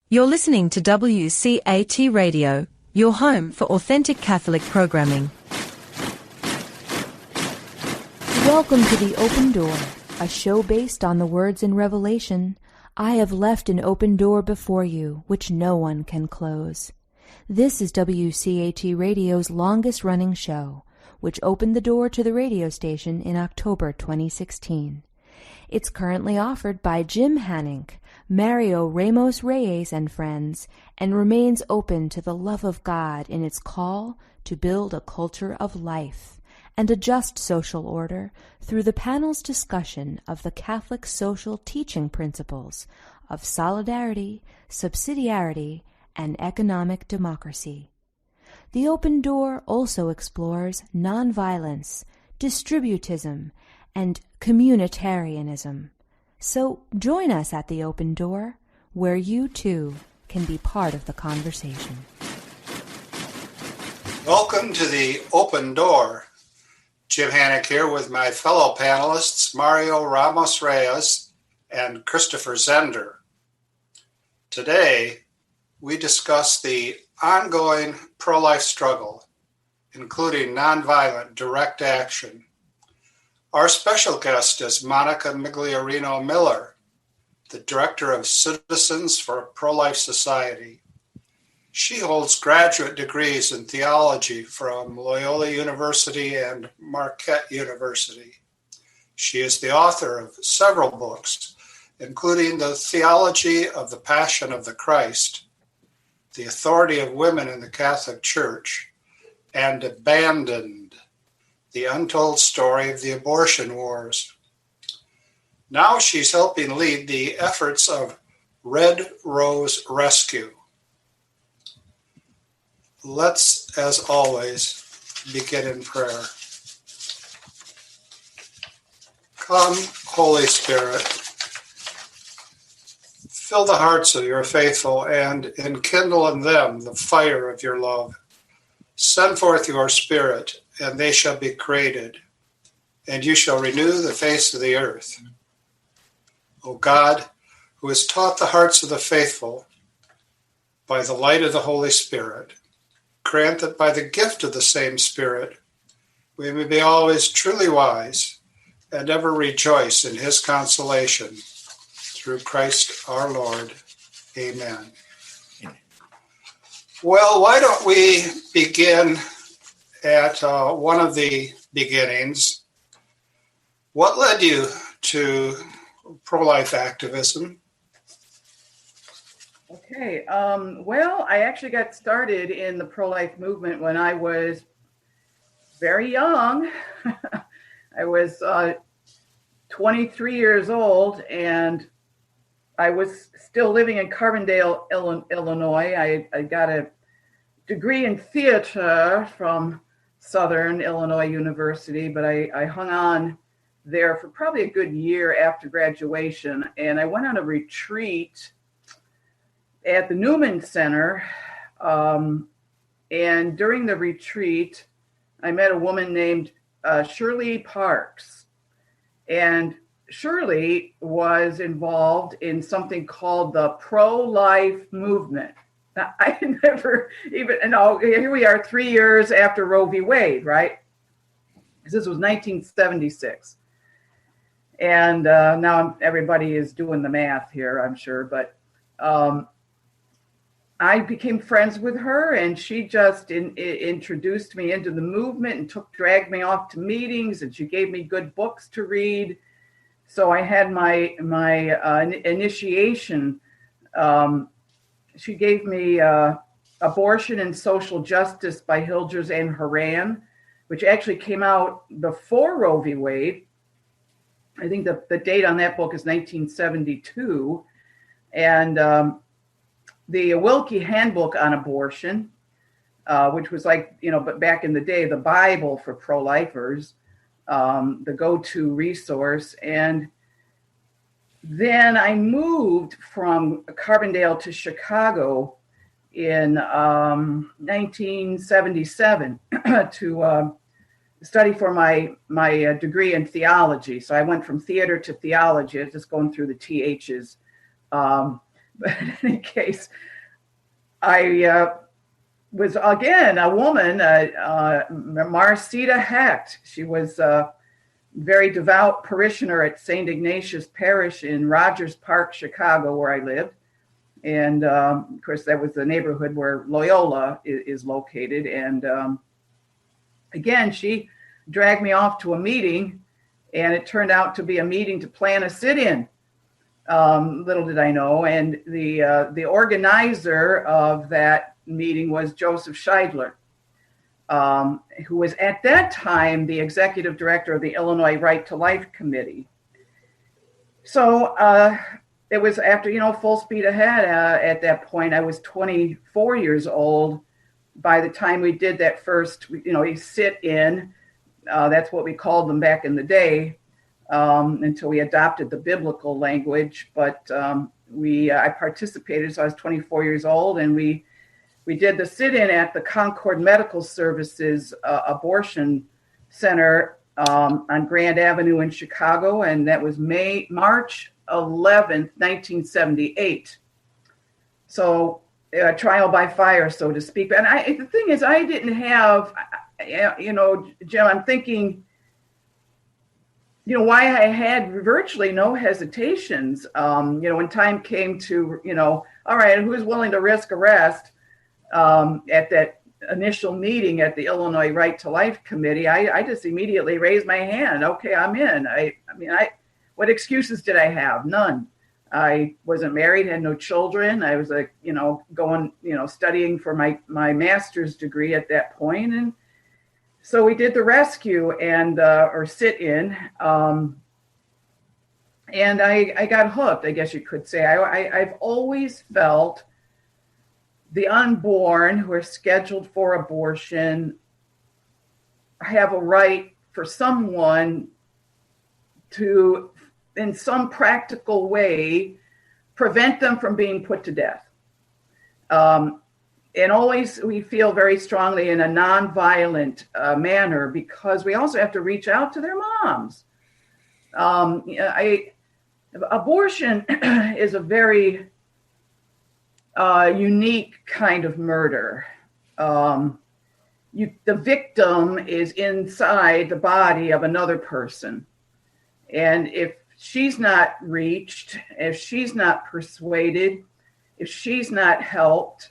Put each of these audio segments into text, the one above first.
You're listening to WCAT Radio, your home for authentic Catholic programming. Welcome to The Open Door, a show based on the words in Revelation, "I have left an open door before you, which no one can close." This is WCAT Radio's longest-running show, which opened the door to the radio station in October 2016. It's currently offered by Jim Hanink, Mario Ramos-Reyes and friends, and remains open to the love of God in its call to build a culture of life and a just social order through the panel's discussion of the Catholic social teaching principles of solidarity, subsidiarity, and economic democracy. The Open Door also explores nonviolence, distributism, and communitarianism. So join us at the Open Door, where you too can be part of the conversation. Welcome to the Open Door. Jim Hanink here with my fellow panelists, Mario Ramos-Reyes and Christopher Zehnder. Today, we discuss the ongoing pro-life struggle, including nonviolent direct action. Our special guest is Monica Migliorino Miller, the Director of Citizens for a Pro-Life Society. She holds graduate degrees in theology from Loyola University and Marquette University. She is the author of several books, including The Theology of the Passion of the Christ, The Authority of Women in the Catholic Church, and Abandoned, The Untold Story of the Abortion Wars. Now she's helping lead the efforts of Red Rose Rescue. Let's, as always, begin in prayer. Come, Holy Spirit, fill the hearts of your faithful and enkindle in them the fire of your love. Send forth your Spirit, and they shall be created, and you shall renew the face of the earth. O God, who has taught the hearts of the faithful by the light of the Holy Spirit, grant that by the gift of the same Spirit, we may be always truly wise and ever rejoice in his consolation. Through Christ our Lord. Amen. Well, why don't we begin at one of the beginnings. What led you to pro-life activism? Okay, well, I actually got started in the pro-life movement when I was very young. I was 23 years old, and I was still living in Carbondale, Illinois. I got a degree in theater from Southern Illinois University, but I hung on there for probably a good year after graduation, and I went on a retreat at the Newman Center, and during the retreat, I met a woman named Shirley Parks, and Shirley was involved in something called the pro-life movement. Now, I had never even, here we are 3 years after Roe v. Wade, right? This was 1976. And now everybody is doing the math here, I'm sure. But I became friends with her, and she just introduced me into the movement and dragged me off to meetings, and she gave me good books to read. So I had my initiation. She gave me Abortion and Social Justice by Hilgers and Horan, which actually came out before Roe v. Wade. I think the date on that book is 1972. And the Wilkie Handbook on Abortion, which was but back in the day, the Bible for pro-lifers, the go-to resource. And then I moved from Carbondale to Chicago in 1977 to study for my degree in theology. So I went from theater to theology. I was just going through the THs. But in any case, I was again a woman, Marcita Hecht. She was a very devout parishioner at St. Ignatius Parish in Rogers Park, Chicago, where I lived. And of course, that was the neighborhood where Loyola is located. And again, she dragged me off to a meeting, and it turned out to be a meeting to plan a sit-in. Little did I know. And the organizer of that meeting was Joseph Scheidler, who was at that time the executive director of the Illinois Right to Life Committee. So it was after, full speed ahead. At that point, I was 24 years old. By the time we did that first, sit-in, that's what we called them back in the day, until we adopted the biblical language. But I participated, so I was 24 years old, and we did the sit-in at the Concord Medical Services Abortion Center on Grand Avenue in Chicago, and that was March 11th, 1978. So trial by fire, so to speak. And the thing is, I didn't have, Jim, I'm thinking, why I had virtually no hesitations. When time came to, all right, who's willing to risk arrest at that initial meeting at the Illinois Right to Life Committee, I just immediately raised my hand. Okay, I'm in. What excuses did I have? None. I wasn't married, had no children. I was going, studying for my master's degree at that point. And so we did the rescue and or sit-in, and I got hooked, I guess you could say. I've always felt the unborn who are scheduled for abortion have a right for someone to, in some practical way, prevent them from being put to death. And always we feel very strongly in a nonviolent manner, because we also have to reach out to their moms. Abortion is a very unique kind of murder. The victim is inside the body of another person. And if she's not reached, if she's not persuaded, if she's not helped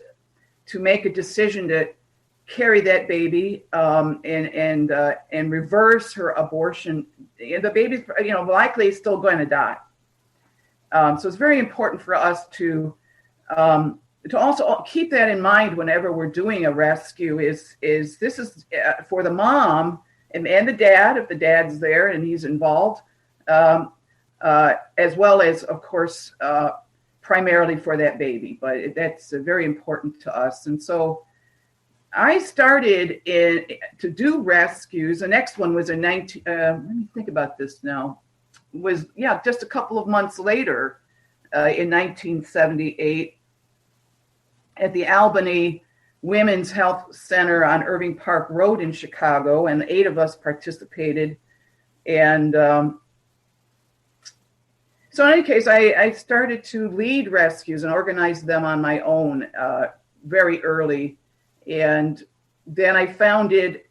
to make a decision to carry that baby and reverse her abortion, the baby's likely still going to die. So it's very important for us to also keep that in mind whenever we're doing a rescue. Is this is for the mom and the dad, if the dad's there and he's involved, as well as, of course, primarily for that baby. But that's very important to us. And so I started to do rescues. The next one was let me think about this now. Was just a couple of months later, in 1978, at the Albany Women's Health Center on Irving Park Road in Chicago, and 8 of us participated. And so in any case, I started to lead rescues and organize them on my own very early. And then I founded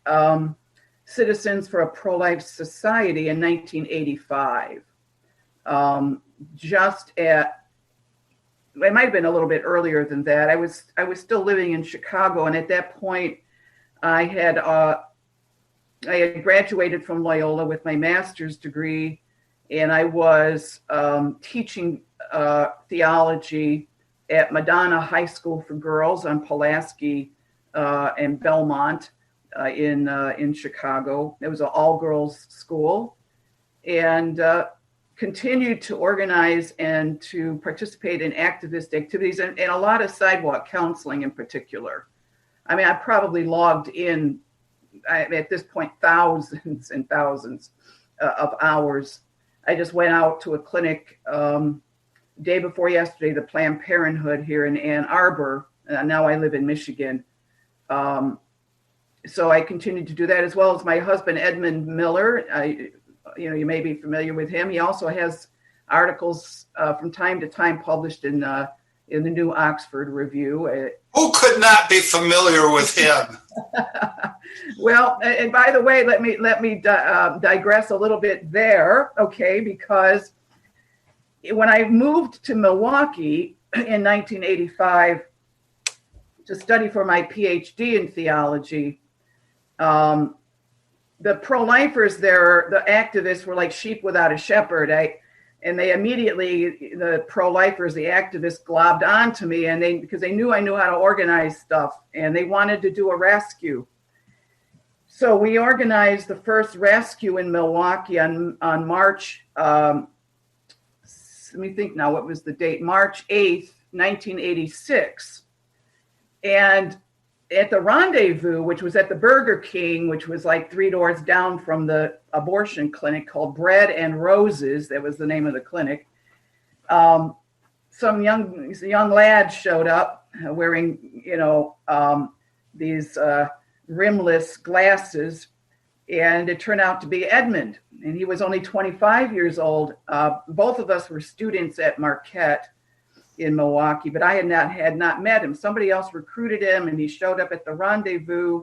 Citizens for a Pro-Life Society in 1985. It might have been a little bit earlier than that. I was still living in Chicago, and at that point, I had graduated from Loyola with my master's degree, and I was teaching theology at Madonna High School for Girls on Pulaski and Belmont in Chicago. It was an all-girls school, and continued to organize and to participate in activist activities and a lot of sidewalk counseling in particular. I mean, I probably logged in, at this point, thousands and thousands of hours. I just went out to a clinic day before yesterday, the Planned Parenthood here in Ann Arbor. Now I live in Michigan. So I continued to do that, as well as my husband, Edmund Miller. You may be familiar with him. He also has articles from time to time published in in the New Oxford Review. Who could not be familiar with him? Well, and by the way, let me digress a little bit there, okay? Because when I moved to Milwaukee in 1985 to study for my PhD in theology, the pro-lifers there, the activists were like sheep without a shepherd. And they immediately, the pro-lifers, the activists, globbed onto me, and because they knew I knew how to organize stuff, and they wanted to do a rescue. So we organized the first rescue in Milwaukee on March. Let me think now. What was the date? March 8th, 1986, and at the Rendezvous, which was at the Burger King, which was like 3 doors down from the abortion clinic called Bread and Roses, that was the name of the clinic. Some young lads showed up wearing, these rimless glasses, and it turned out to be Edmund, and he was only 25 years old. Both of us were students at Marquette in Milwaukee, but I had not met him. Somebody else recruited him, and he showed up at the Rendezvous,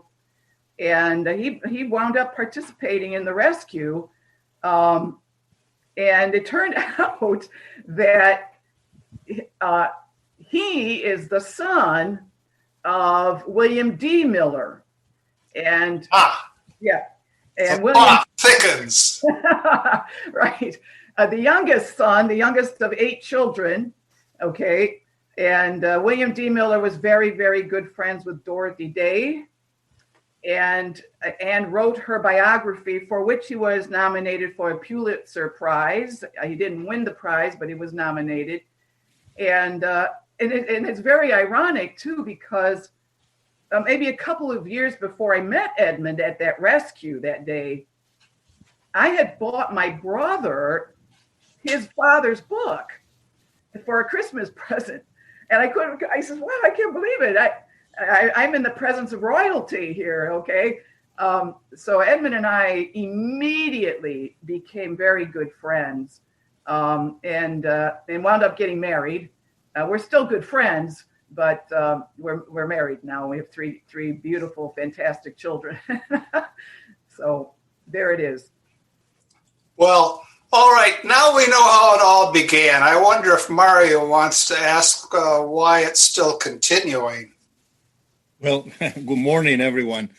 and he wound up participating in the rescue. And it turned out that he is the son of William D. Miller. And yeah, and William thickens. Right. The youngest son, the youngest of 8 children. Okay. And William D. Miller was very, very good friends with Dorothy Day, and wrote her biography, for which he was nominated for a Pulitzer Prize. He didn't win the prize, but he was nominated. And it's very ironic, too, because maybe a couple of years before I met Edmund at that rescue that day, I had bought my brother his father's book for a Christmas present. And I said, wow, I can't believe it. I'm in the presence of royalty here, okay? So Edmund and I immediately became very good friends, and wound up getting married. We're still good friends, but we're married now. We have three beautiful, fantastic children. So there it is. Well, all right. Now we know how it all began. I wonder if Mario wants to ask why it's still continuing. Well, good morning, everyone.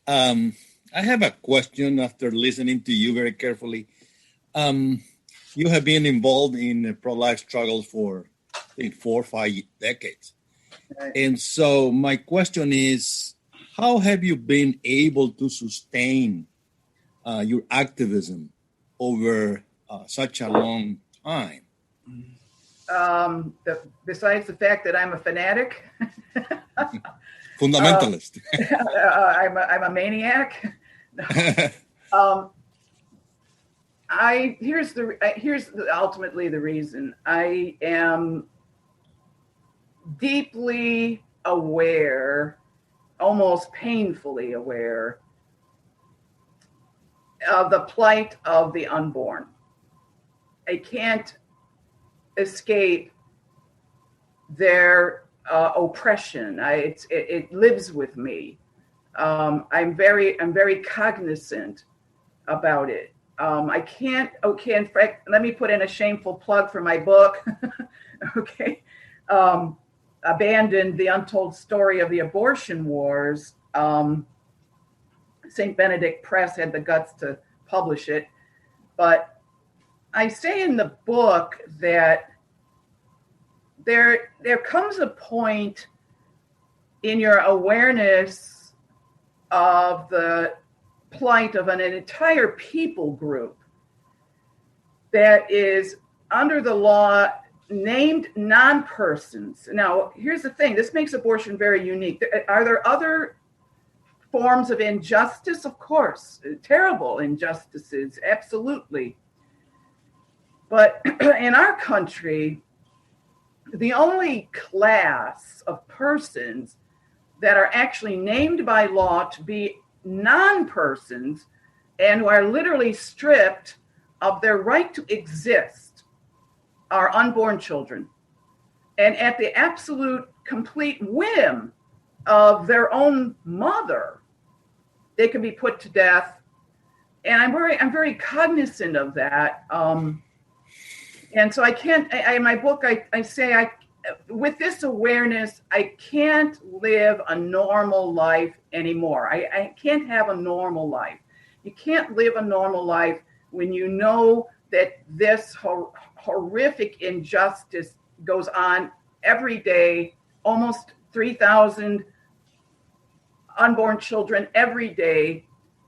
I have a question after listening to you very carefully. You have been involved in pro-life struggles for, I think, 4 or 5 decades. Right. And so my question is, how have you been able to sustain your activism over such a long time? Besides the fact that I'm a fanatic. Fundamentalist. I'm a maniac. Here's ultimately the reason. I am deeply aware, almost painfully aware, of the plight of the unborn. I can't escape their oppression. It lives with me. I'm very cognizant about it. I can't. Okay, in fact, let me put in a shameful plug for my book. Okay, abandoned the untold story of the abortion wars. St. Benedict Press had the guts to publish it, but I say in the book that there comes a point in your awareness of the plight of an entire people group that is under the law named non-persons. Now, here's the thing. This makes abortion very unique. Are there other forms of injustice? Of course. Terrible injustices, absolutely. But in our country, the only class of persons that are actually named by law to be non-persons and who are literally stripped of their right to exist are unborn children. and at the absolute complete whim of their own mother, they can be put to death. And I'm very cognizant of that. And so I can't, in my book, I say, with this awareness, I can't live a normal life anymore. I can't have a normal life. You can't live a normal life when you know that this horrific injustice goes on every day. Almost 3,000 unborn children every day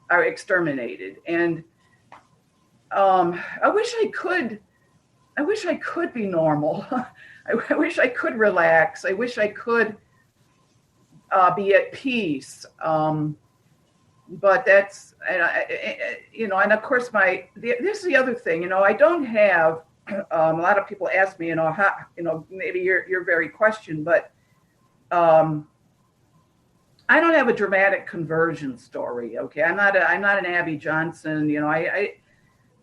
are exterminated. And I wish I could be normal. I wish I could relax. I wish I could be at peace. But that's, and of course, this is the other thing, I don't have, a lot of people ask me, how, maybe your very question, but I don't have a dramatic conversion story. Okay. I'm not an Abby Johnson.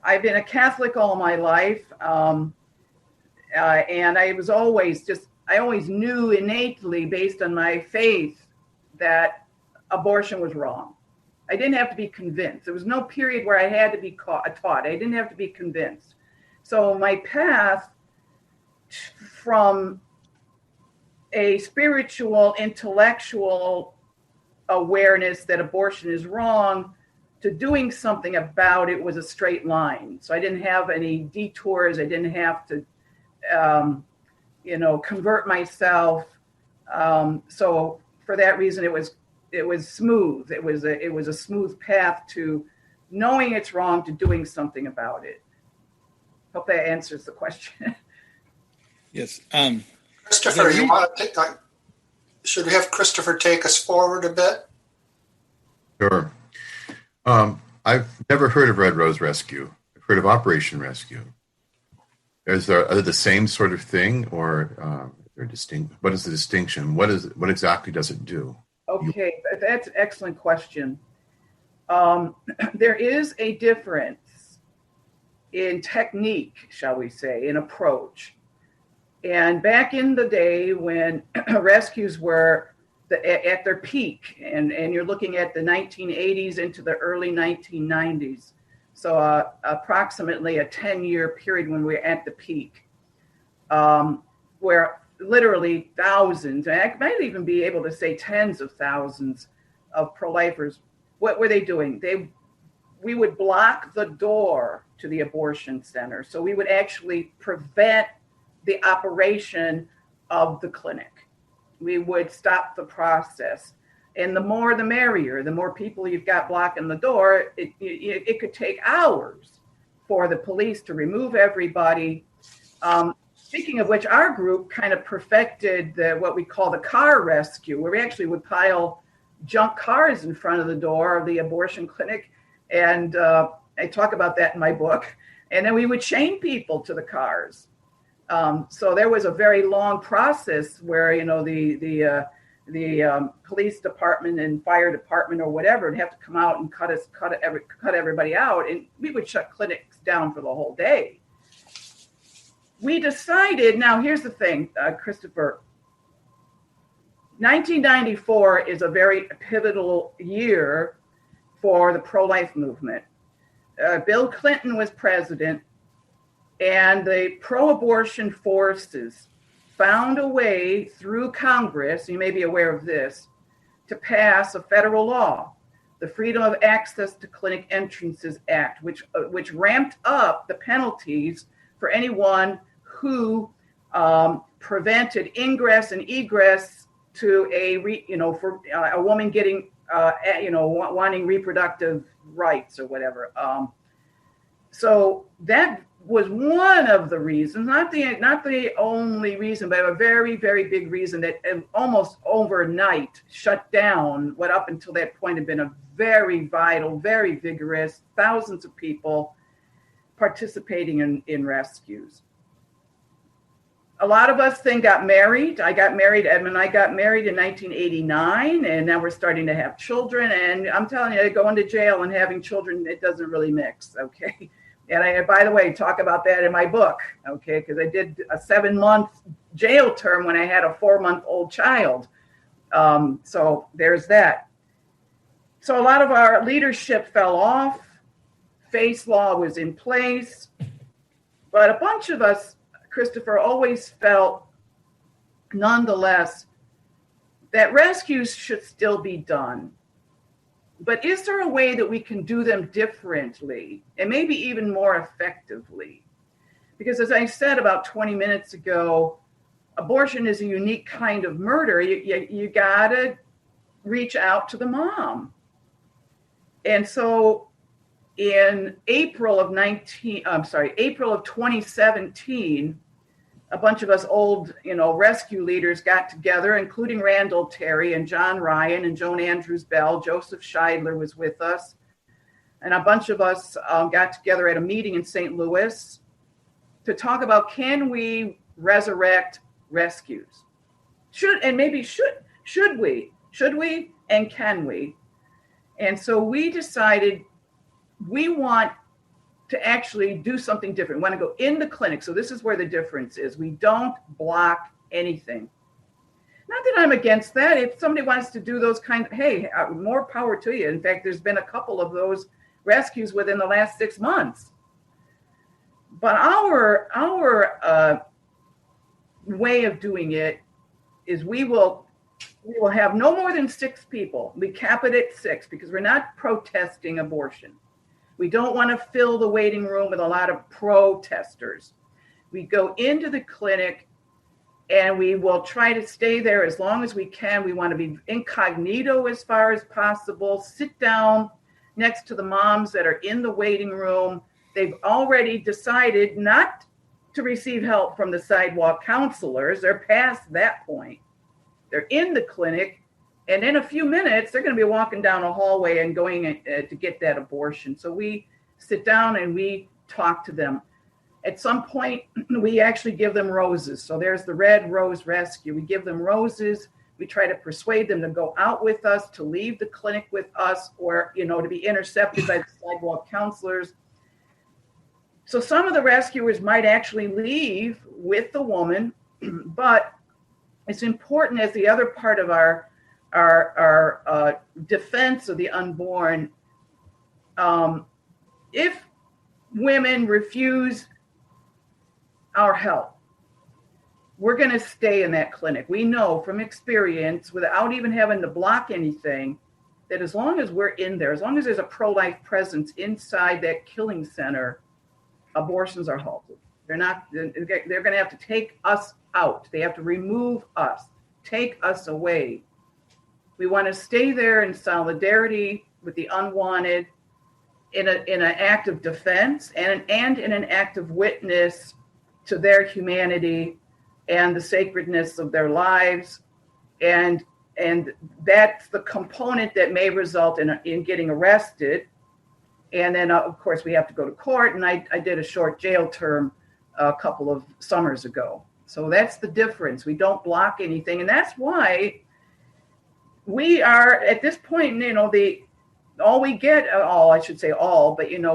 I've been a Catholic all my life. And I always knew innately based on my faith that abortion was wrong. I didn't have to be convinced. There was no period where I had to be taught. I didn't have to be convinced. So my path from a spiritual, intellectual awareness that abortion is wrong to doing something about it was a straight line. So I didn't have any detours. I didn't have to, convert myself. So for that reason, it was smooth. It was a smooth path to knowing it's wrong to doing something about it. Hope that answers the question. Yes. Christopher, you want to take? Should we have Christopher take us forward a bit? Sure. I've never heard of Red Rose Rescue. I've heard of Operation Rescue. Are they the same sort of thing, or they're distinct? What is the distinction? What exactly does it do? Okay, that's an excellent question. There is a difference in technique, shall we say, in approach. And back in the day when rescues were at their peak, and you're looking at the 1980s into the early 1990s, so approximately a 10-year period when we're at the peak, where literally thousands, and I might even be able to say tens of thousands of pro-lifers, what were they doing? We would block the door to the abortion center. So we would actually prevent the operation of the clinic. We would stop the process. And the more the merrier. The more people you've got blocking the door, it could take hours for the police to remove everybody. Speaking of which, our group kind of perfected what we call the car rescue, where we actually would pile junk cars in front of the door of the abortion clinic. And I talk about that in my book. And then we would chain people to the cars. So there was a very long process where, the police department and fire department or whatever would have to come out and cut everybody out. And we would shut clinics down for the whole day. We decided, now here's the thing, Christopher, 1994 is a very pivotal year for the pro-life movement. Bill Clinton was president, and the pro-abortion forces found a way through Congress, you may be aware of this, to pass a federal law, the Freedom of Access to Clinic Entrances Act, which ramped up the penalties for anyone who prevented ingress and egress to for a woman getting wanting reproductive rights or whatever. So that was one of the reasons, not the only reason, but a very, very big reason that almost overnight shut down what up until that point had been a very vital, very vigorous, thousands of people participating in rescues. A lot of us then got married. Edmund and I got married in 1989, and now we're starting to have children. And I'm telling you, going to jail and having children, it doesn't really mix, okay? And I, by the way, talk about that in my book, okay? Because I did a 7-month jail term when I had a 4-month-old child. So there's that. So a lot of our leadership fell off. Face law was in place. But a bunch of us, Christopher, always felt, nonetheless, that rescues should still be done. But is there a way that we can do them differently and maybe even more effectively? Because as I said about 20 minutes ago, abortion is a unique kind of murder. You got to reach out to the mom. And so in April of 2017, a bunch of us old, rescue leaders got together, including Randall Terry and John Ryan and Joan Andrews Bell. Joseph Scheidler was with us. And a bunch of us got together at a meeting in St. Louis to talk about, can we resurrect rescues? Should we and can we? And so we decided we want to actually do something different. We want to go in the clinic. So this is where the difference is. We don't block anything. Not that I'm against that. If somebody wants to do those hey, more power to you. In fact, there's been a couple of those rescues within the last 6 months. But our way of doing it is we will have no more than 6 people. We cap it at 6 because we're not protesting abortion. We don't want to fill the waiting room with a lot of protesters. We go into the clinic and we will try to stay there as long as we can. We want to be incognito as far as possible, sit down next to the moms that are in the waiting room. They've already decided not to receive help from the sidewalk counselors. They're past that point. They're in the clinic. And in a few minutes, they're going to be walking down a hallway and going to get that abortion. So we sit down and we talk to them. At some point, we actually give them roses. So there's the Red Rose Rescue. We give them roses. We try to persuade them to go out with us, to leave the clinic with us, or, to be intercepted by the sidewalk counselors. So some of the rescuers might actually leave with the woman, but it's important as the other part of our defense of the unborn. If women refuse our help, we're going to stay in that clinic. We know from experience, without even having to block anything, that as long as we're in there, as long as there's a pro-life presence inside that killing center, abortions are halted. They're going to have to take us out. They have to remove us, take us away. We want to stay there in solidarity with the unwanted, in an act of defense and in an act of witness to their humanity and the sacredness of their lives. And that's the component that may result in getting arrested. And then, of course, we have to go to court. And I did a short jail term a couple of summers ago. So that's the difference. We don't block anything. And that's why we are at this point,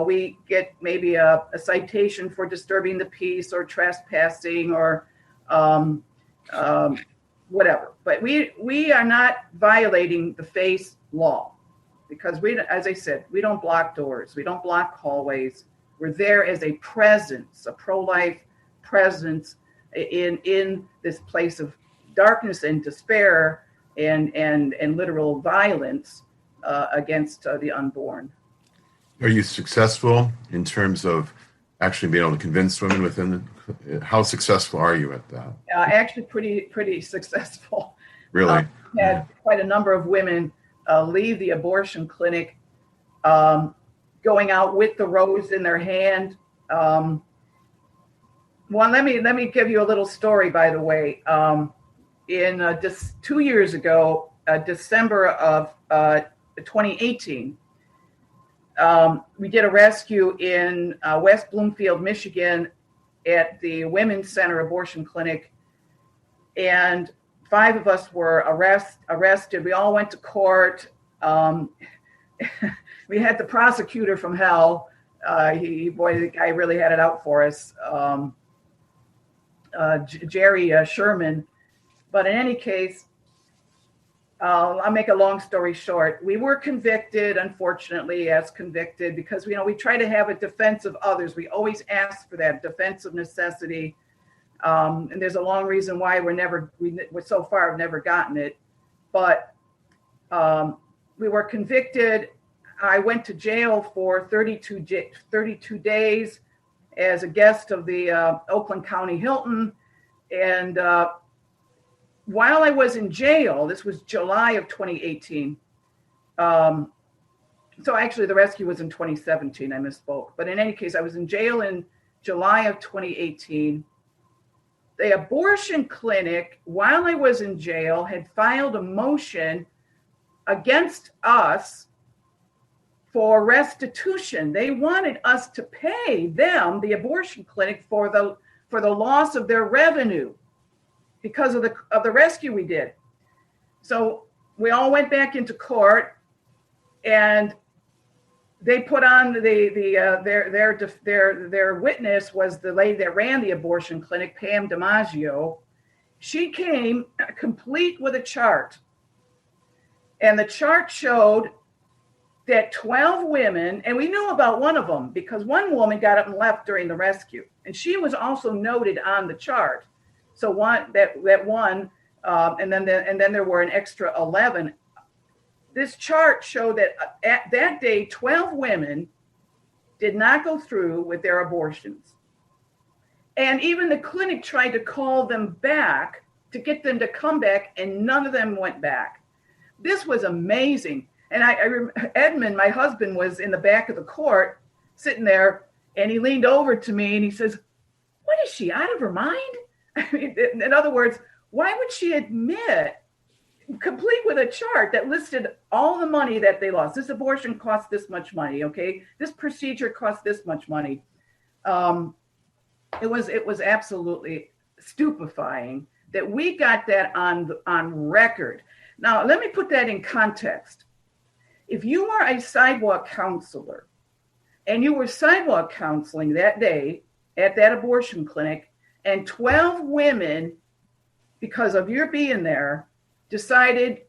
we get maybe a citation for disturbing the peace or trespassing or whatever. But we are not violating the face law because as I said, we don't block doors. We don't block hallways. We're there as a presence, a pro-life presence in this place of darkness and despair and literal violence against the unborn. Are you successful in terms of actually being able to convince women how successful are you at that? Actually pretty successful. Really? Had quite a number of women leave the abortion clinic going out with the rose in their hand. Well, let me give you a little story, by the way. In 2 years ago, December of 2018, we did a rescue in West Bloomfield, Michigan, at the Women's Center Abortion Clinic, and 5 of us were arrested. We all went to court. We had the prosecutor from hell. The guy really had it out for us. Jerry Sherman. But in any case, I'll make a long story short. We were convicted, unfortunately, as convicted, because we try to have a defense of others. We always ask for that defense of necessity, and there's a long reason why we so far have never gotten it. But we were convicted. I went to jail for 32 days as a guest of the Oakland County Hilton, and while I was in jail, this was July of 2018. So actually the rescue was in 2017, I misspoke. But in any case, I was in jail in July of 2018. The abortion clinic, while I was in jail, had filed a motion against us for restitution. They wanted us to pay them, the abortion clinic, for the loss of their revenue, because of the rescue we did. So we all went back into court, and they put on their witness was the lady that ran the abortion clinic, Pam DiMaggio. She came complete with a chart, and the chart showed that 12 women, and we knew about one of them because one woman got up and left during the rescue, and she was also noted on the chart. So and then there were an extra 11. This chart showed that at that day, 12 women did not go through with their abortions. And even the clinic tried to call them back to get them to come back, and none of them went back. This was amazing. And Edmund, my husband, was in the back of the court sitting there, and he leaned over to me and he says, "What is she, out of her mind?" I mean, in other words, why would she admit, complete with a chart that listed all the money that they lost? This abortion cost this much money, okay? This procedure cost this much money. It was absolutely stupefying that we got that on record. Now, let me put that in context. If you are a sidewalk counselor and you were sidewalk counseling that day at that abortion clinic, and 12 women, because of your being there, decided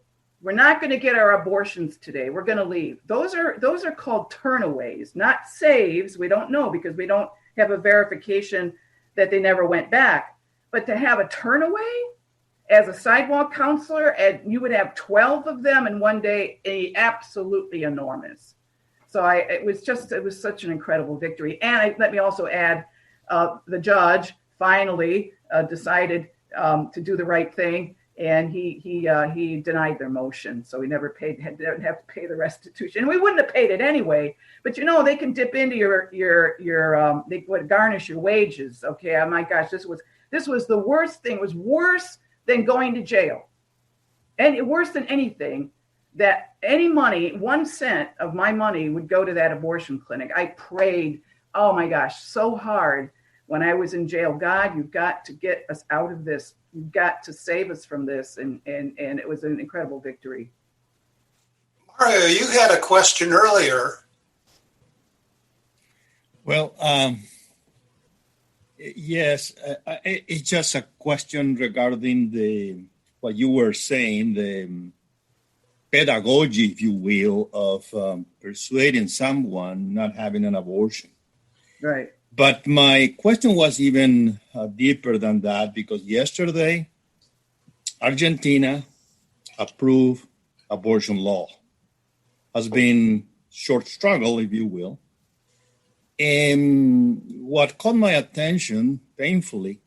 we're not going to get our abortions today, we're going to leave. Those are called turnaways, not saves. We don't know because we don't have a verification that they never went back. But to have a turnaway as a sidewalk counselor, and you would have 12 of them in one day, absolutely enormous. So it was such an incredible victory. And let me also add, the judge finally decided to do the right thing, and he denied their motion, so we never didn't have to pay the restitution. And we wouldn't have paid it anyway, but they can dip into your they would garnish your wages. Okay, oh my gosh, this was the worst thing. It was worse than going to jail, and worse than anything. That any money, 1 cent of my money would go to that abortion clinic. I prayed, oh my gosh, so hard when I was in jail. God, you've got to get us out of this. You've got to save us from this. And it was an incredible victory. Mario, you had a question earlier. Well, yes, it's just a question regarding what you were saying, the pedagogy, if you will, of persuading someone not having an abortion. Right. But my question was even deeper than that, because yesterday, Argentina approved abortion law. Has been short struggle, if you will. And what caught my attention, painfully,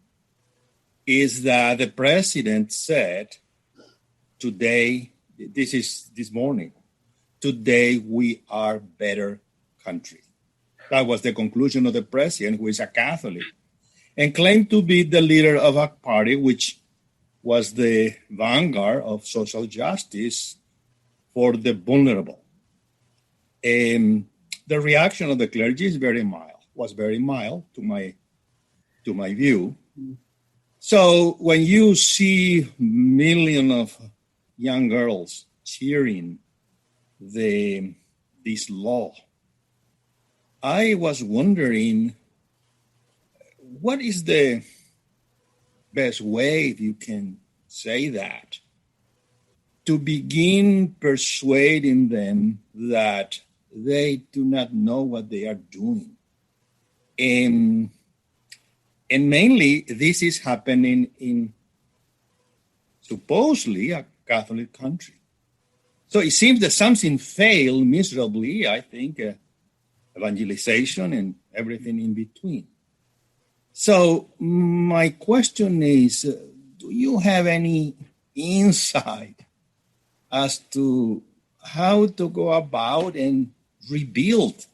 is that the president said today, this morning, today we are better country. That was the conclusion of the president, who is a Catholic, and claimed to be the leader of a party which was the vanguard of social justice for the vulnerable. The reaction of the clergy was very mild to my view. So when you see millions of young girls cheering this law, I was wondering, what is the best way, if you can say that, to begin persuading them that they do not know what they are doing. And mainly, this is happening in supposedly a Catholic country. So it seems that something failed miserably, I think, evangelization and everything in between. So my question is, do you have any insight as to how to go about and rebuild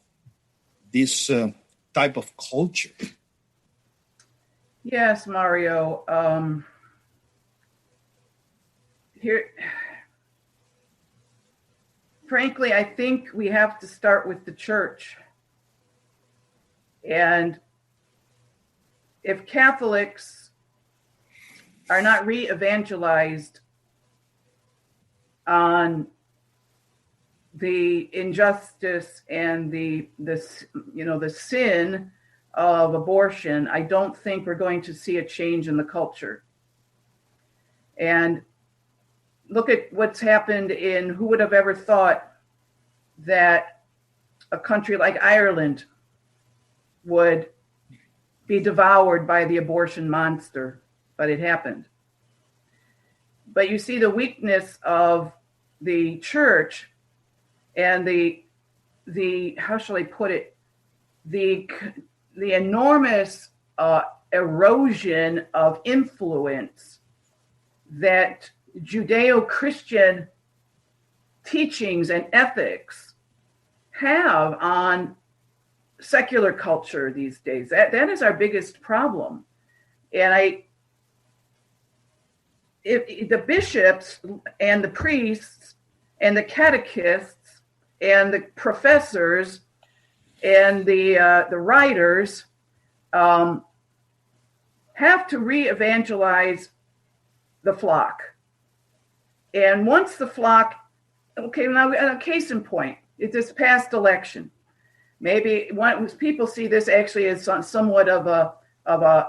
this type of culture? Yes, Mario. Frankly, I think we have to start with the church. And if Catholics are not re-evangelized on the injustice and the sin of abortion, I don't think we're going to see a change in the culture. And look at what's happened in, who would have ever thought that a country like Ireland would be devoured by the abortion monster, but it happened. But you see the weakness of the church and the how shall I put it, the enormous erosion of influence that Judeo-Christian teachings and ethics have on secular culture these days. That is our biggest problem. And the bishops and the priests and the catechists and the professors and the writers have to re-evangelize the flock. And once the flock, okay, now a case in point, it's this past election. Maybe people see this actually as somewhat of a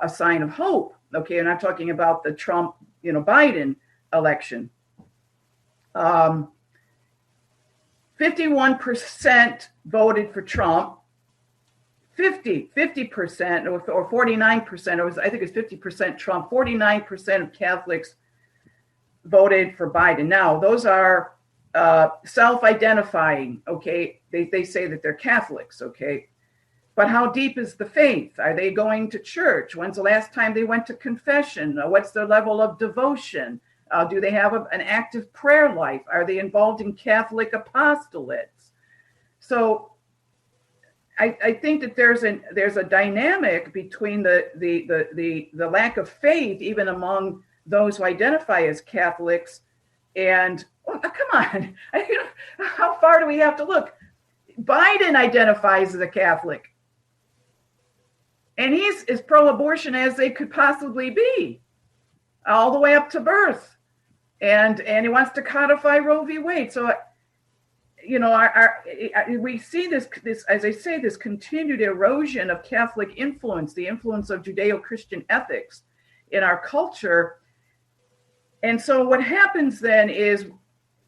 sign of hope. Okay, and I'm talking about the Trump, Biden election. 51% voted for Trump. 50% or 49%, I think it's 50% Trump, 49% of Catholics voted for Biden. Now, those are self-identifying, okay? They say that they're Catholics, okay? But how deep is the faith? Are they going to church? When's the last time they went to confession? What's their level of devotion? Do they have an active prayer life? Are they involved in Catholic apostolates? So I think that there's a dynamic between the lack of faith, even among those who identify as Catholics, and come on, how far do we have to look? Biden identifies as a Catholic, and he's as pro-abortion as they could possibly be, all the way up to birth, and he wants to codify Roe v. Wade. So, we see this, as I say, this continued erosion of Catholic influence, the influence of Judeo-Christian ethics in our culture. And so what happens then is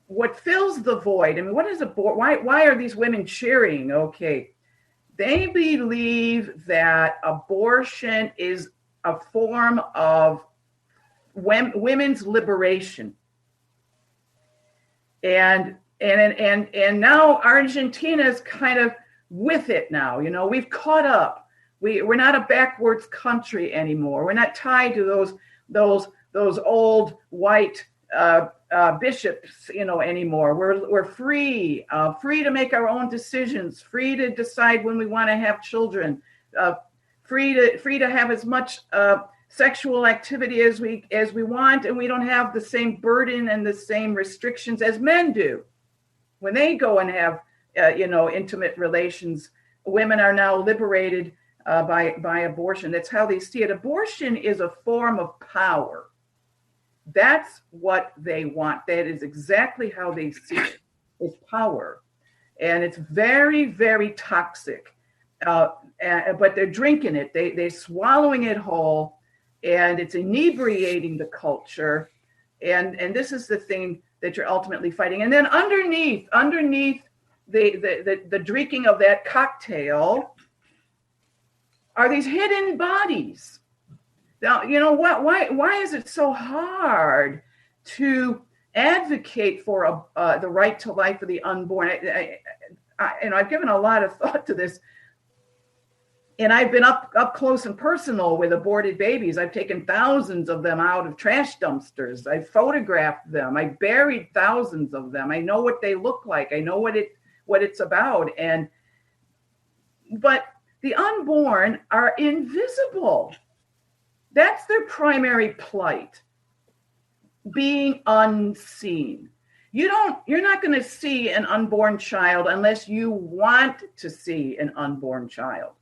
what fills the void. I mean, what is why are these women cheering? Okay. They believe that abortion is a form of women's liberation. And now Argentina's kind of with it now. We've caught up. We're not a backwards country anymore. We're not tied to those old white bishops, anymore. We're free to make our own decisions, free to decide when we want to have children, free to have as much sexual activity as we want, and we don't have the same burden and the same restrictions as men do. When they go and have intimate relations, women are now liberated by abortion. That's how they see it. Abortion is a form of power. That's what they want. That is exactly how they see it. It's power. And it's very, very toxic. But they're drinking it. They're swallowing it whole. and it's inebriating the culture. And this is the thing that you're ultimately fighting. And then underneath the drinking of that cocktail are these hidden bodies. Now, you know what? Why is it so hard to advocate for the right to life for the unborn? I've given a lot of thought to this, and I've been up close and personal with aborted babies. I've taken thousands of them out of trash dumpsters. I've photographed them. I buried thousands of them. I know what they look like. I know what it's about. But the unborn are invisible. That's their primary plight, being unseen. You're not going to see an unborn child unless you want to see an unborn child.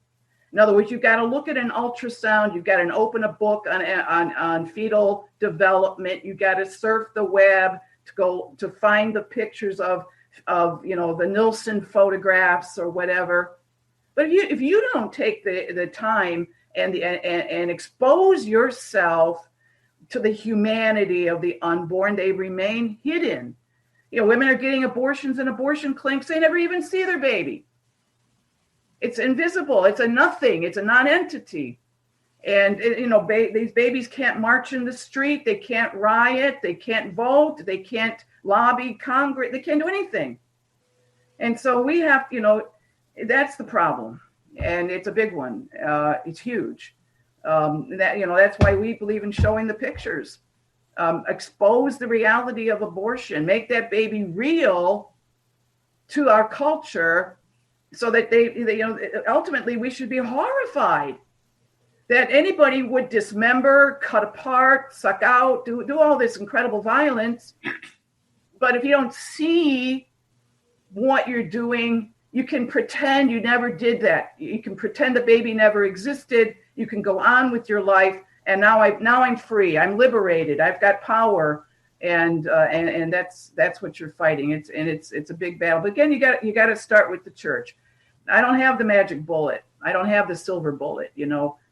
In other words, you've got to look at an ultrasound. You've got to open a book on fetal development. You've got to surf the web to find the pictures of the Nielsen photographs or whatever. But if you don't take the time and expose yourself to the humanity of the unborn, they remain hidden. Women are getting abortions in abortion clinics. They never even see their baby. It's invisible. It's a nothing. It's a non-entity. And, these babies can't march in the street. They can't riot. They can't vote. They can't lobby Congress. They can't do anything. And so we have, that's the problem. And it's a big one. It's huge. That's why we believe in showing the pictures. Expose the reality of abortion. Make that baby real to our culture, so that they ultimately we should be horrified that anybody would dismember, cut apart, suck out, do all this incredible violence. But if you don't see what you're doing, you can pretend you never did that. You can pretend the baby never existed. You can go on with your life. And now I'm free. I'm liberated. I've got power, and that's what you're fighting. It's a big battle. But again, you got to start with the church. I don't have the magic bullet. I don't have the silver bullet,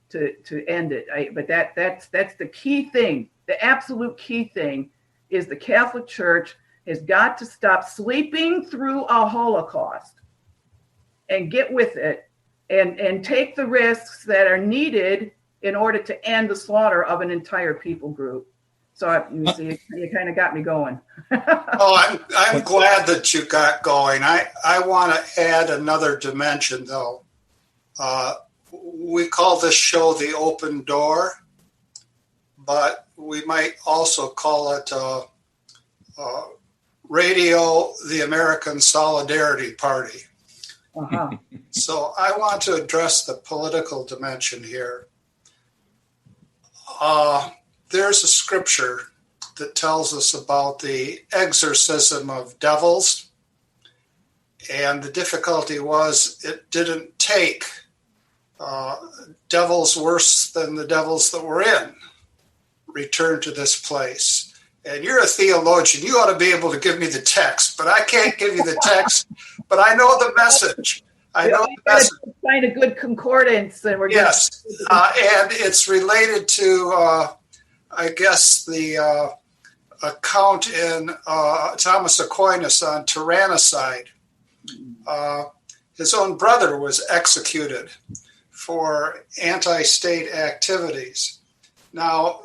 to end it. But that's the key thing. The absolute key thing is the Catholic Church has got to stop sleeping through a Holocaust and get with it and take the risks that are needed in order to end the slaughter of an entire people group. So you see, you kind of got me going. I'm glad that you got going. I want to add another dimension, though. We call this show The Open Door, but we might also call it Radio the American Solidarity Party. Uh-huh. So I want to address the political dimension here. There's a scripture that tells us about the exorcism of devils. And the difficulty was it didn't take devils worse than the devils that were in return to this place. And you're a theologian. You ought to be able to give me the text, but I can't give you the text, but I know the message. I know the message. Find a good concordance. And we're yes, and it's related to, I guess, the account in Thomas Aquinas on tyrannicide. His own brother was executed for anti-state activities. Now,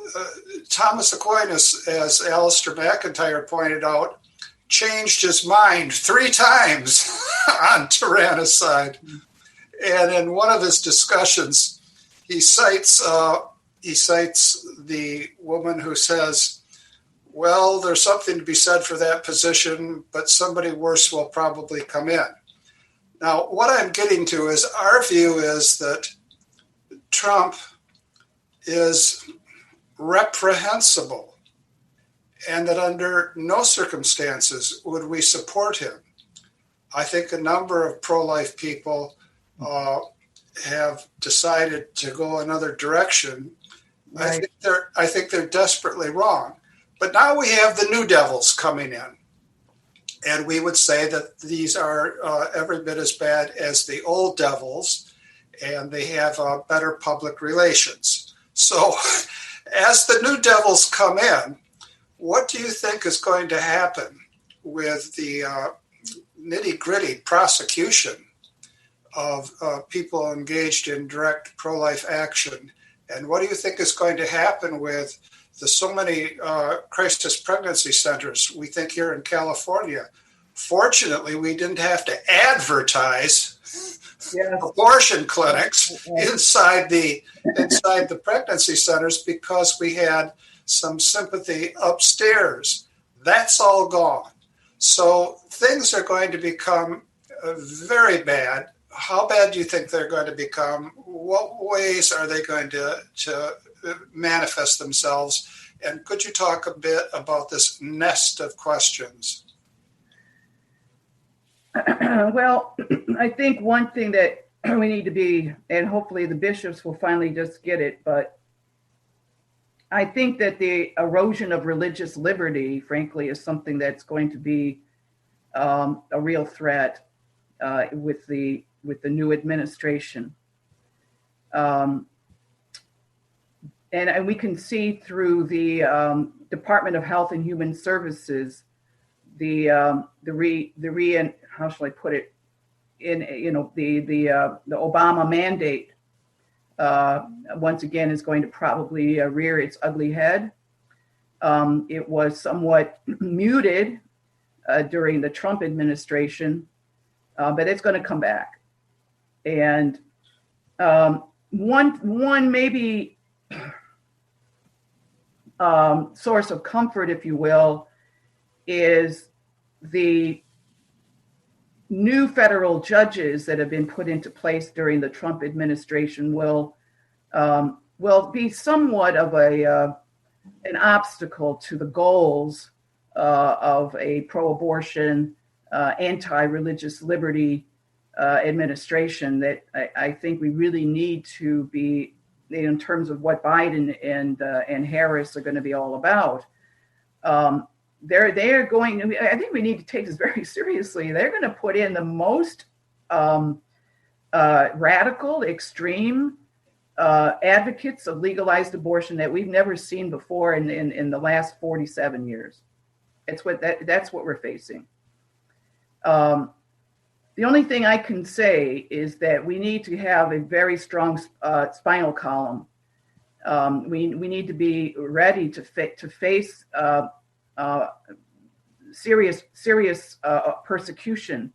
Thomas Aquinas, as Alistair McIntyre pointed out, changed his mind 3 times on tyrannicide. And in one of his discussions, he cites the woman who says, well, there's something to be said for that position, but somebody worse will probably come in. Now, what I'm getting to is our view is that Trump is reprehensible and that under no circumstances would we support him. I think a number of pro-life people have decided to go another direction. Right. I think they're desperately wrong. But now we have the new devils coming in. And we would say that these are every bit as bad as the old devils, and they have better public relations. So as the new devils come in, what do you think is going to happen with the nitty-gritty prosecution of people engaged in direct pro-life action? And what do you think is going to happen with the so many crisis pregnancy centers we think here in California? Fortunately, we didn't have to advertise abortion clinics inside the pregnancy centers because we had some sympathy upstairs. That's all gone. So things are going to become very bad. How bad do you think they're going to become? What ways are they going to manifest themselves? And could you talk a bit about this nest of questions? Well, I think one thing that we need to be, and hopefully the bishops will finally just get it, but I think that the erosion of religious liberty, frankly, is something that's going to be a real threat with the new administration. And we can see through the Department of Health and Human Services, how shall I put it, in the Obama mandate once again is going to probably rear its ugly head. It was somewhat muted during the Trump administration, but it's going to come back. And one maybe source of comfort, if you will, is the new federal judges that have been put into place during the Trump administration will be somewhat of an obstacle to the goals of a pro-abortion, anti-religious liberty administration that I think we really need to be, in terms of what Biden and Harris are going to be all about. They're going to, I think we need to take this very seriously. They're going to put in the most radical, extreme advocates of legalized abortion that we've never seen before in the last 47 years. That's what we're facing. The only thing I can say is that we need to have a very strong spinal column. We need to be ready to face serious persecution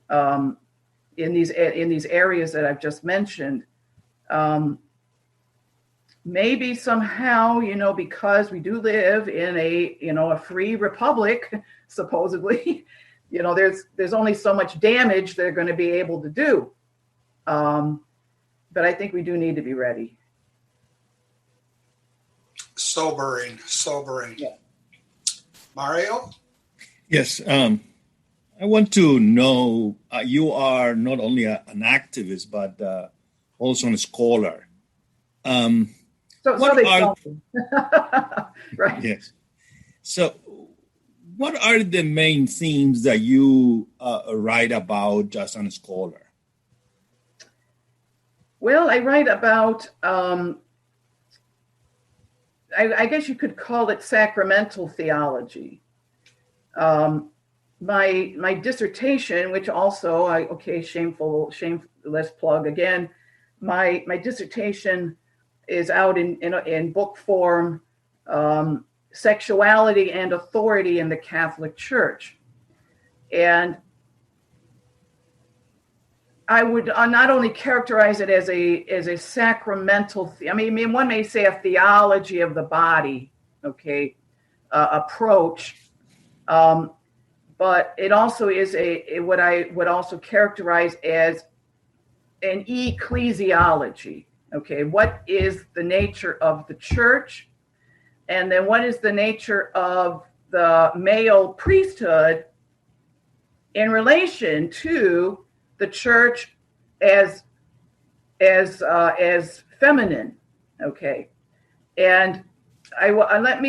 in these areas that I've just mentioned. Maybe somehow, because we do live in a free republic, supposedly, there's only so much damage they're going to be able to do. But I think we do need to be ready. Sobering. Yeah. Mario? Yes. I want to know, you are not only an activist, but also a scholar. So right. Yes. So what are the main themes that you write about as a scholar? Well, I write about, I guess you could call it sacramental theology. My dissertation, which also, shameless plug again, my dissertation is out in book form, Sexuality and Authority in the Catholic Church. And I would not only characterize it as a sacramental, one may say a theology of the body, approach, but it also is what I would also characterize as an ecclesiology. What is the nature of the church? And then what is the nature of the male priesthood in relation to the church as feminine? And let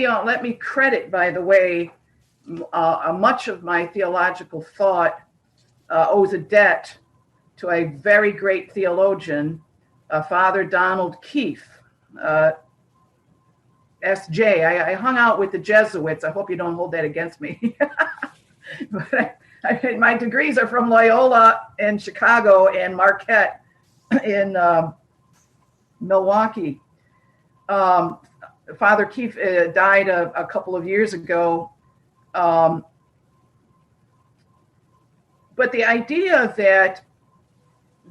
me credit, by the way, much of my theological thought owes a debt to a very great theologian, Father Donald Keefe. SJ. I hung out with the Jesuits. I hope you don't hold that against me. But my degrees are from Loyola in Chicago and Marquette in Milwaukee. Father Keith died a couple of years ago. But the idea that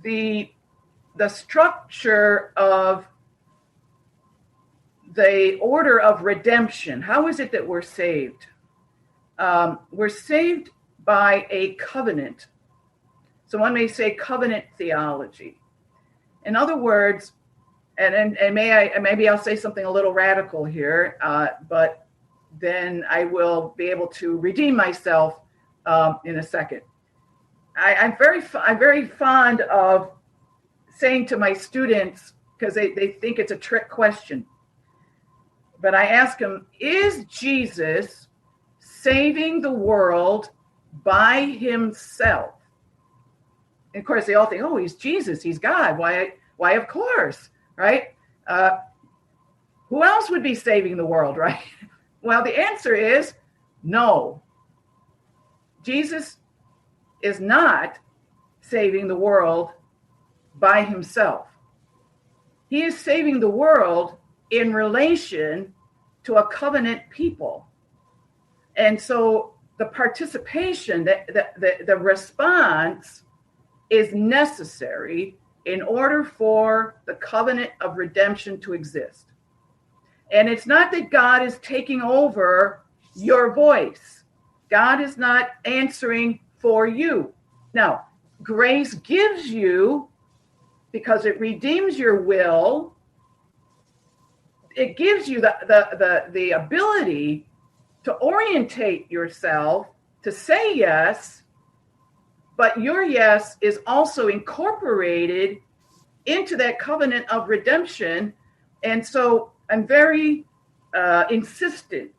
the structure of the order of redemption, how is it that we're saved? We're saved by a covenant. So one may say covenant theology. In other words, and maybe I'll say something a little radical here, but then I will be able to redeem myself in a second. I'm very fond of saying to my students, because they think it's a trick question, but I ask them, is Jesus saving the world by himself? And of course, they all think, oh, he's Jesus, he's God. Why, of course, right? Who else would be saving the world, right? Well, the answer is no. Jesus is not saving the world by himself. He is saving the world in relation to a covenant people. And so the participation, the response is necessary in order for the covenant of redemption to exist. And it's not that God is taking over your voice. God is not answering for you. Now, grace gives you, because it redeems your will, it gives you the ability to orientate yourself to say yes, but your yes is also incorporated into that covenant of redemption. And so I'm very insistent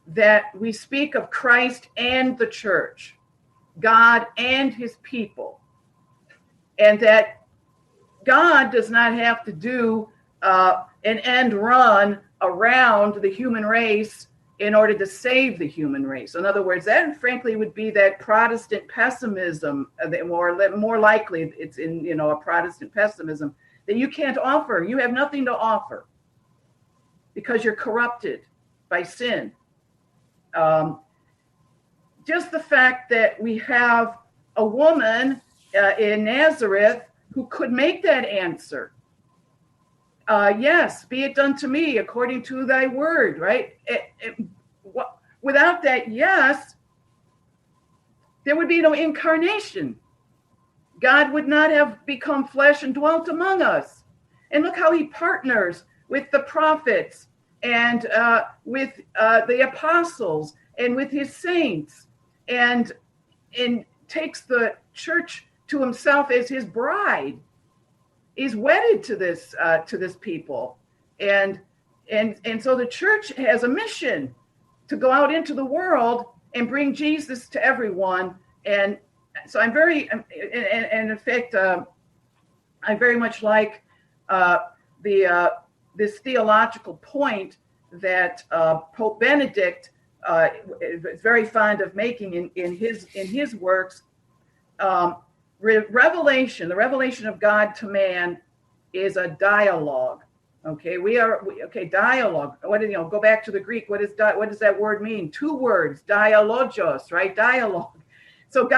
that we speak of Christ and the church, God and his people, and that God does not have to do an end run around the human race in order to save the human race. In other words, that frankly would be that Protestant pessimism, more likely it's in a Protestant pessimism, that you can't offer. You have nothing to offer because you're corrupted by sin. Just the fact that we have a woman in Nazareth who could make that answer. Yes, be it done to me according to thy word, right? Without that yes, there would be no incarnation. God would not have become flesh and dwelt among us. And look how he partners with the prophets and with the apostles and with his saints, and takes the church to himself as his bride. Is wedded to this people, and so the church has a mission to go out into the world and bring Jesus to everyone. And so I'm very, and in fact, I very much like this theological point that Pope Benedict is very fond of making in his works. Revelation, the revelation of God to man, is a dialogue. Okay, dialogue. Go back to the Greek. What does that word mean? Two words, dialogos, right? Dialogue. So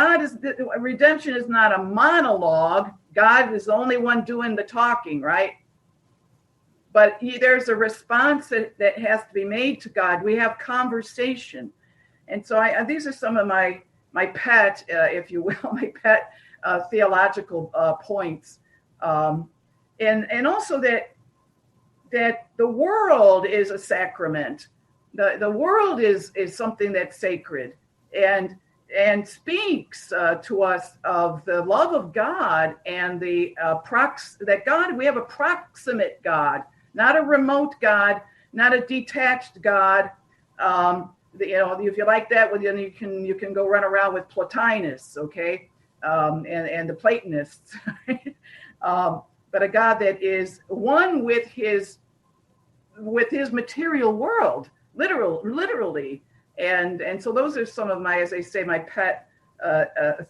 redemption is not a monologue. God is the only one doing the talking, right? But there's a response that has to be made to God. We have conversation. And so these are some of my pet, if you will, my pet theological points, and also that the world is a sacrament. The world is something that's sacred and speaks to us of the love of God and that God, we have a proximate God, not a remote God, not a detached God. If you like that, well, then you can go run around with Plotinus, okay? And the Platonists, but a God that is one with with his material world, literally. And so those are some of my, as I say, my pet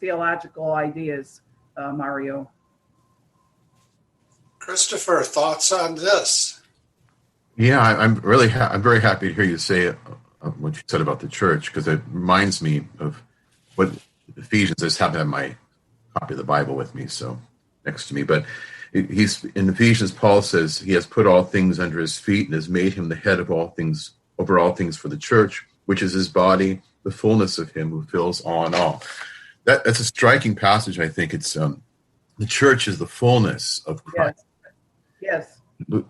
theological ideas, Mario. Christopher, thoughts on this? Yeah, I'm very happy to hear you say what you said about the church, because it reminds me of what Ephesians. I just happen to have my copy of the Bible with me, so next to me. But he's in Ephesians. Paul says he has put all things under his feet and has made him the head of all things, over all things for the church, which is his body, the fullness of him who fills all in all. That's a striking passage. I think it's the church is the fullness of Christ. Yes.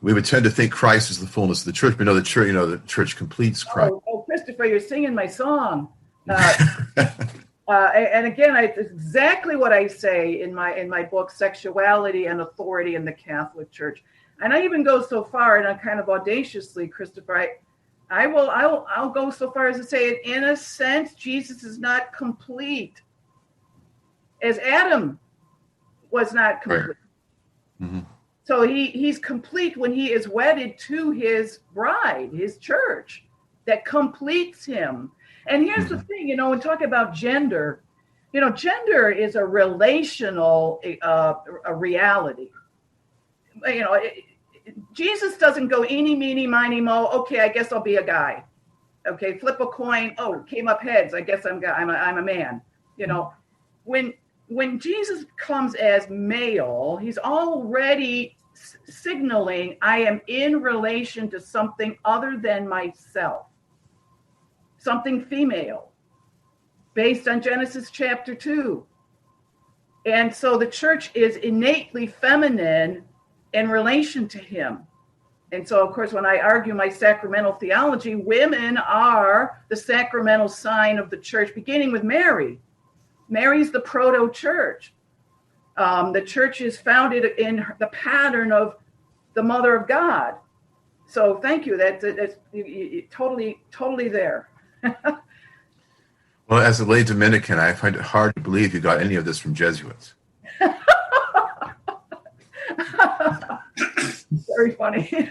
We would tend to think Christ is the fullness of the church, but no, the church completes Christ. Oh, Christopher, you're singing my song. And again, it's exactly what I say in my book, Sexuality and Authority in the Catholic Church. And I even go so far, and I'm kind of audaciously, Christopher, I'll go so far as to say, in a sense, Jesus is not complete, as Adam was not complete. Right. Mm-hmm. So he's complete when he is wedded to his bride, his church, that completes him. And here's the thing, when talking about gender, gender is a relational a reality. Jesus doesn't go eeny, meeny, miny, mo. Okay, I guess I'll be a guy. Okay, flip a coin. Oh, came up heads. I guess I'm a man. When Jesus comes as male, he's already signaling, I am in relation to something other than myself, something female, based on Genesis chapter 2. And so the church is innately feminine in relation to him. And so, of course, when I argue my sacramental theology, women are the sacramental sign of the church, beginning with Mary. Mary's the proto-church. The church is founded in the pattern of the Mother of God. So thank you. That's totally there. Well, as a lay Dominican, I find it hard to believe you got any of this from Jesuits. Very funny.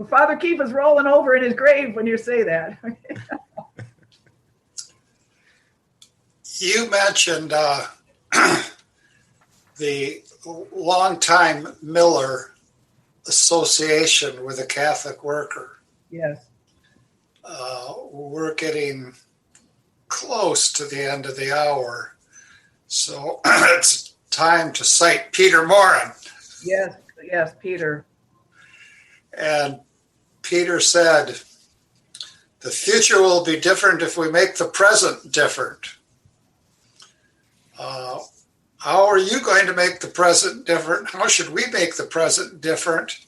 Father Keith is rolling over in his grave when you say that. You mentioned the longtime Miller association with a Catholic worker. Yes. We're getting close to the end of the hour, so it's time to cite Peter Morin. Yes, Peter. And Peter said, the future will be different if we make the present different. How are you going to make the present different? How should we make the present different?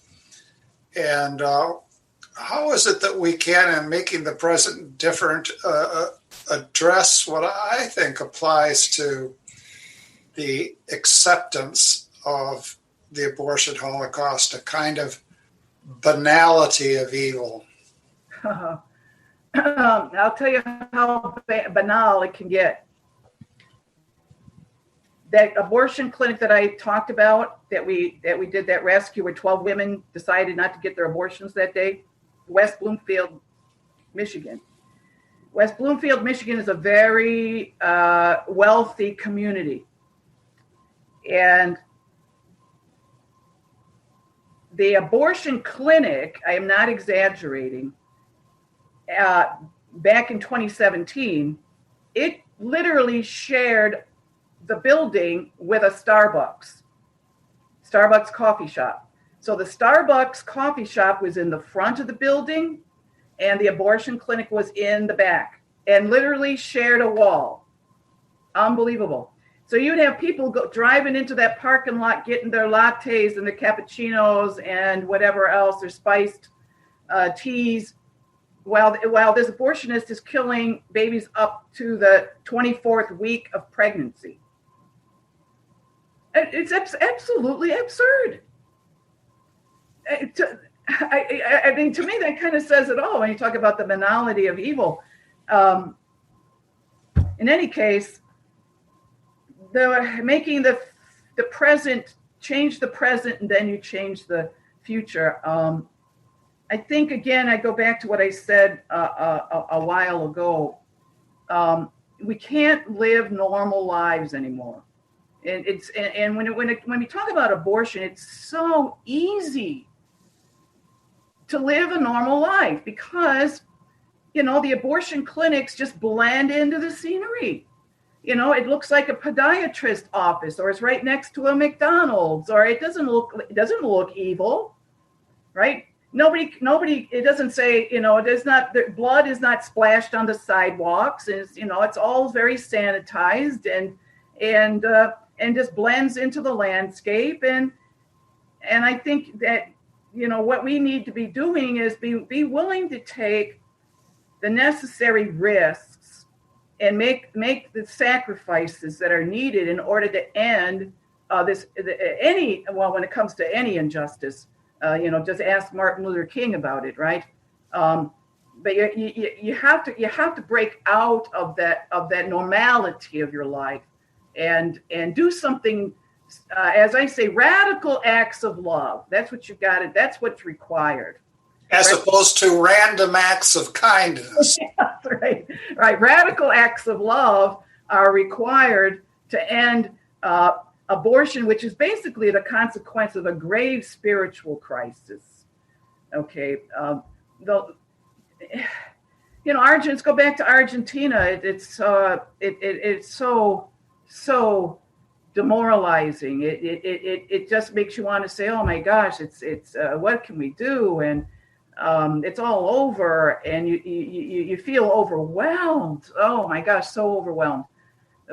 And how is it that we can, in making the present different, address what I think applies to the acceptance of the abortion Holocaust, a kind of banality of evil? I'll tell you how banal it can get. That abortion clinic that I talked about, that we did that rescue where 12 women decided not to get their abortions that day, West Bloomfield, Michigan. West Bloomfield, Michigan is a very wealthy community. And the abortion clinic, I am not exaggerating, back in 2017, it literally shared the building with a Starbucks coffee shop. So the Starbucks coffee shop was in the front of the building and the abortion clinic was in the back and literally shared a wall. Unbelievable. So you'd have people driving into that parking lot, getting their lattes and their cappuccinos and whatever else, their spiced teas, while this abortionist is killing babies up to the 24th week of pregnancy. It's absolutely absurd. I mean, to me, that kind of says it all when you talk about the banality of evil. In any case, making the present, change the present, and then you change the future. I think, again, I go back to what I said a while ago. We can't live normal lives anymore. And when we talk about abortion, it's so easy to live a normal life because, the abortion clinics just blend into the scenery. It looks like a podiatrist office, or it's right next to a McDonald's, or it doesn't look evil, right? Nobody, it doesn't say, there's not, the blood is not splashed on the sidewalks. It's all very sanitized and just blends into the landscape. And I think that, what we need to be doing is be willing to take the necessary risks and make the sacrifices that are needed in order to end when it comes to any injustice. Just ask Martin Luther King about it, right? But you have to break out of that normality of your life and do something, as I say, radical acts of love. That's what you got it. That's what's required. As opposed to random acts of kindness. Right. Radical acts of love are required to end abortion, which is basically the consequence of a grave spiritual crisis. Okay. Let's go back to Argentina. It's so demoralizing. It just makes you want to say, oh my gosh, it's what can we do? And it's all over, and you feel overwhelmed. Oh my gosh, so overwhelmed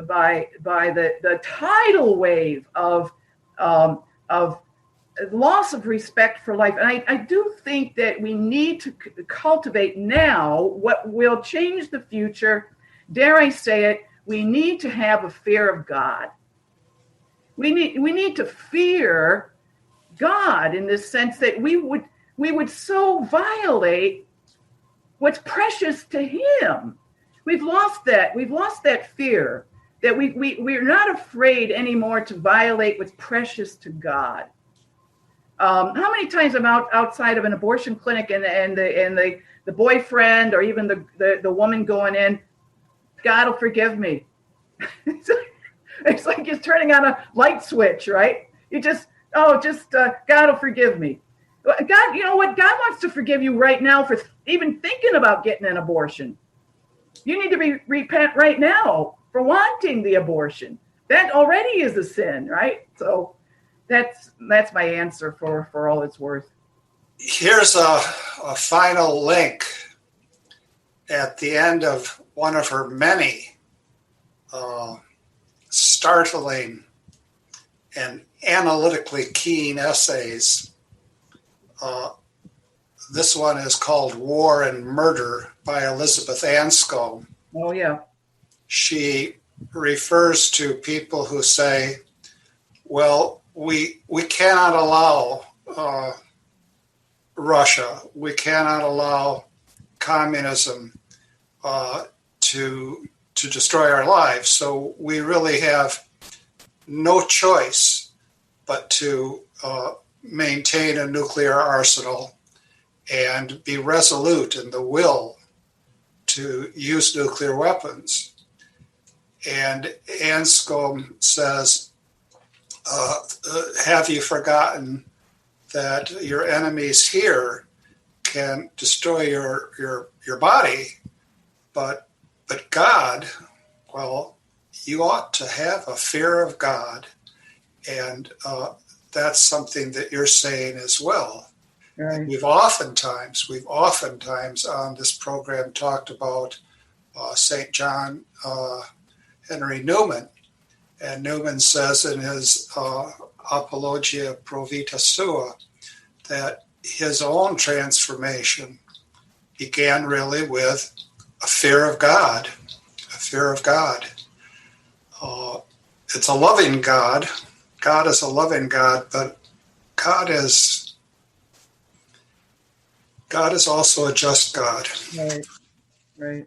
by the tidal wave of loss of respect for life. And I do think that we need to cultivate now what will change the future. Dare I say it? We need to have a fear of God. We need to fear God in the sense that we would so violate what's precious to Him. We've lost that. We've lost that fear that we're not afraid anymore to violate what's precious to God. How many times I'm outside of an abortion clinic and the boyfriend or even the woman going in, God will forgive me. It's like you're turning on a light switch, right? You God will forgive me. God, you know what? God wants to forgive you right now for even thinking about getting an abortion. You need to repent right now for wanting the abortion. That already is a sin, right? So that's my answer for all it's worth. Here's a final link at the end of one of her many startling and analytically keen essays. This one is called War and Murder by Elizabeth Anscombe. Oh, yeah. She refers to people who say, well, we cannot allow Russia, we cannot allow communism to destroy our lives. So we really have no choice but to maintain a nuclear arsenal and be resolute in the will to use nuclear weapons. And Anscombe says, have you forgotten that your enemies here can destroy your body, but God, well, you ought to have a fear of God, and that's something that you're saying as well. Right. We've oftentimes on this program talked about St. John Henry Newman, and Newman says in his Apologia Pro Vita Sua that his own transformation began really with a fear of God, It's a loving God. God is a loving God, but God is also a just God. Right.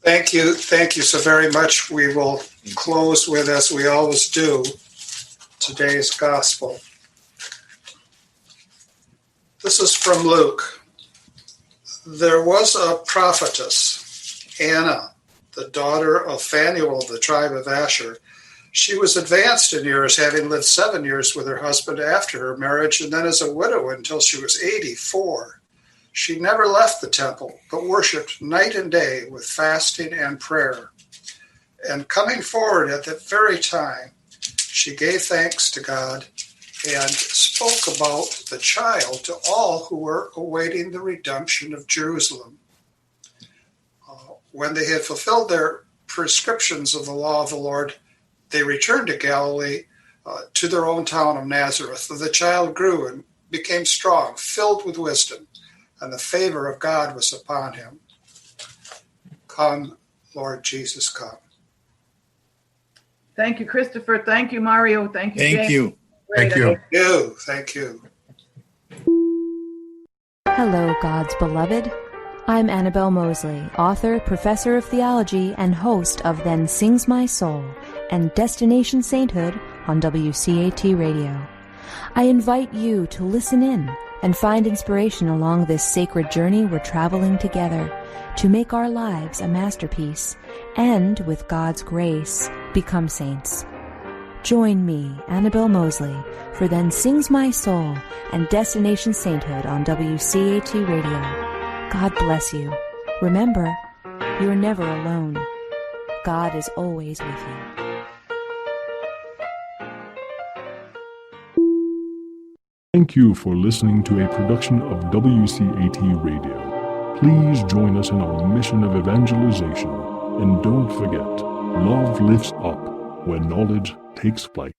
Thank you so very much. We will close with, as we always do, today's gospel. This is from Luke. There was a prophetess, Anna, the daughter of Phanuel of the tribe of Asher. She was advanced in years, having lived 7 years with her husband after her marriage, and then as a widow until she was 84. She never left the temple, but worshipped night and day with fasting and prayer. And coming forward at that very time, she gave thanks to God and spoke about the child to all who were awaiting the redemption of Jerusalem. When they had fulfilled their prescriptions of the law of the Lord, they returned to Galilee, to their own town of Nazareth. The child grew and became strong, filled with wisdom, and the favor of God was upon him. Come, Lord Jesus, come. Thank you, Christopher. Thank you, Mario. Thank you, Thank James. you. Thank you. Thank you. Hello, God's beloved. I'm Annabelle Mosley, author, professor of theology, and host of Then Sings My Soul and Destination Sainthood on WCAT Radio. I invite you to listen in and find inspiration along this sacred journey we're traveling together to make our lives a masterpiece and, with God's grace, become saints. Join me, Annabelle Mosley, for Then Sings My Soul and Destination Sainthood on WCAT Radio. God bless you. Remember, you're never alone. God is always with you. Thank you for listening to a production of WCAT Radio. Please join us in our mission of evangelization. And don't forget, love lifts up when knowledge takes flight.